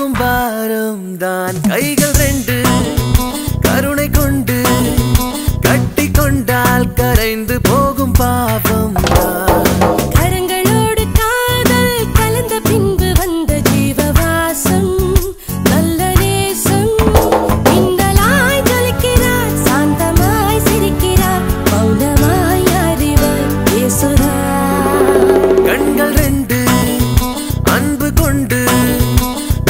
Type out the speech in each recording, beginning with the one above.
போகும் பாரம் தான் கைகள் ரெண்டு கருணை கொண்டு கட்டி கொண்டால் கரைந்து போகும் பாவம் தான் கரங்களோடு காதல் கலந்த பின்பு வந்த ஜீவவாசம் நல்ல நேசம் மின்னலாய் ஜொலிக்கிறார் சாந்தமாய் சிரிக்கிறார் மௌனமாய் அறிவாய் பேசுகிறார் கண்கள் ரெண்டு அன்பு கொண்டு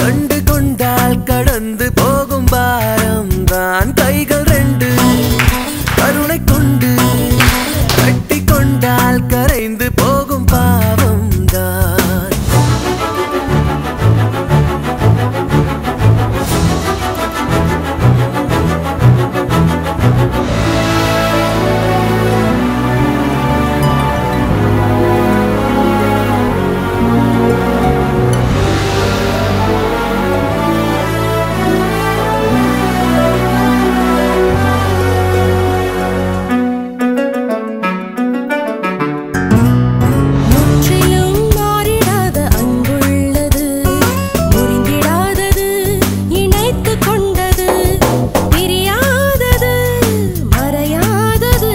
கண்டு கொண்டால் கடந்து போகும் பாரம் தான் கைகள் ரெண்டு கருணை கொண்டு கட்டி கொண்டால் கரைந்து போகும் பாவம் தான் முற்றிலும் மாறிடாத அன்புள்ளது முறிந்திடாதது இணைத்து கொண்டது பிரியாதது மறையாதது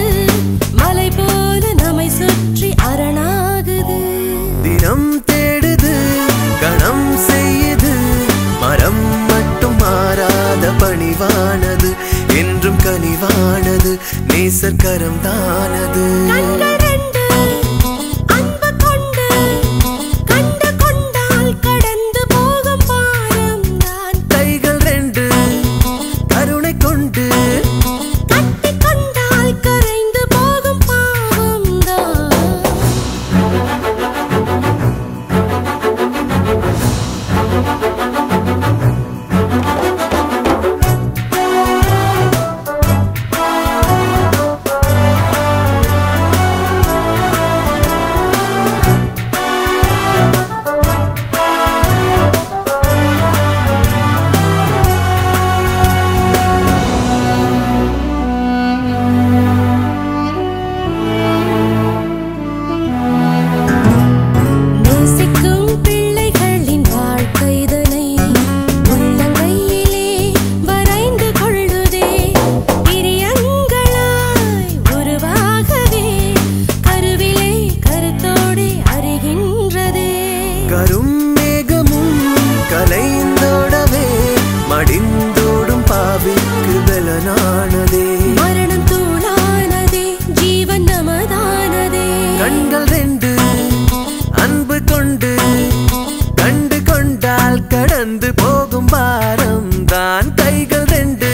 மலை போல நம்மை சுற்றி அரணாகுது தினம் தேடுது கணம் செய்யுது மரம் மட்டும் மாறாத பணிவானது என்றும் கனிவானது நேசர் கரம் தானது கண்கள் ரெண்டு அன்பு கொண்டு கண்டு கொண்டால் கடந்து போகும் பாரம் தான் கைகள் ரெண்டு கருணை கொண்டு கட்டி கொண்டால் கரைந்து போகும் பாவம் தான் நேசிக்கும் பிள்ளைகளின் வாழ்க்கைதனை உள்ளங்கையிலே வரைந்து கொள்ளுதே பிரியங்களாய் உருவாகவே கருவிலே கருத்தோடு அறிகின்றதே கரும் மேகமும் கலைந்தோடவே மடிந்தோடும் பாவிக்கு பலனானதே மரணம் தூளானதே ஜீவன் நமதானதே கண்கள் ரெண்டு அன்பு கொண்டு கண்டு கொண்டால் கடந்து போகும் பாரம் தான் கைகள் ரெண்டு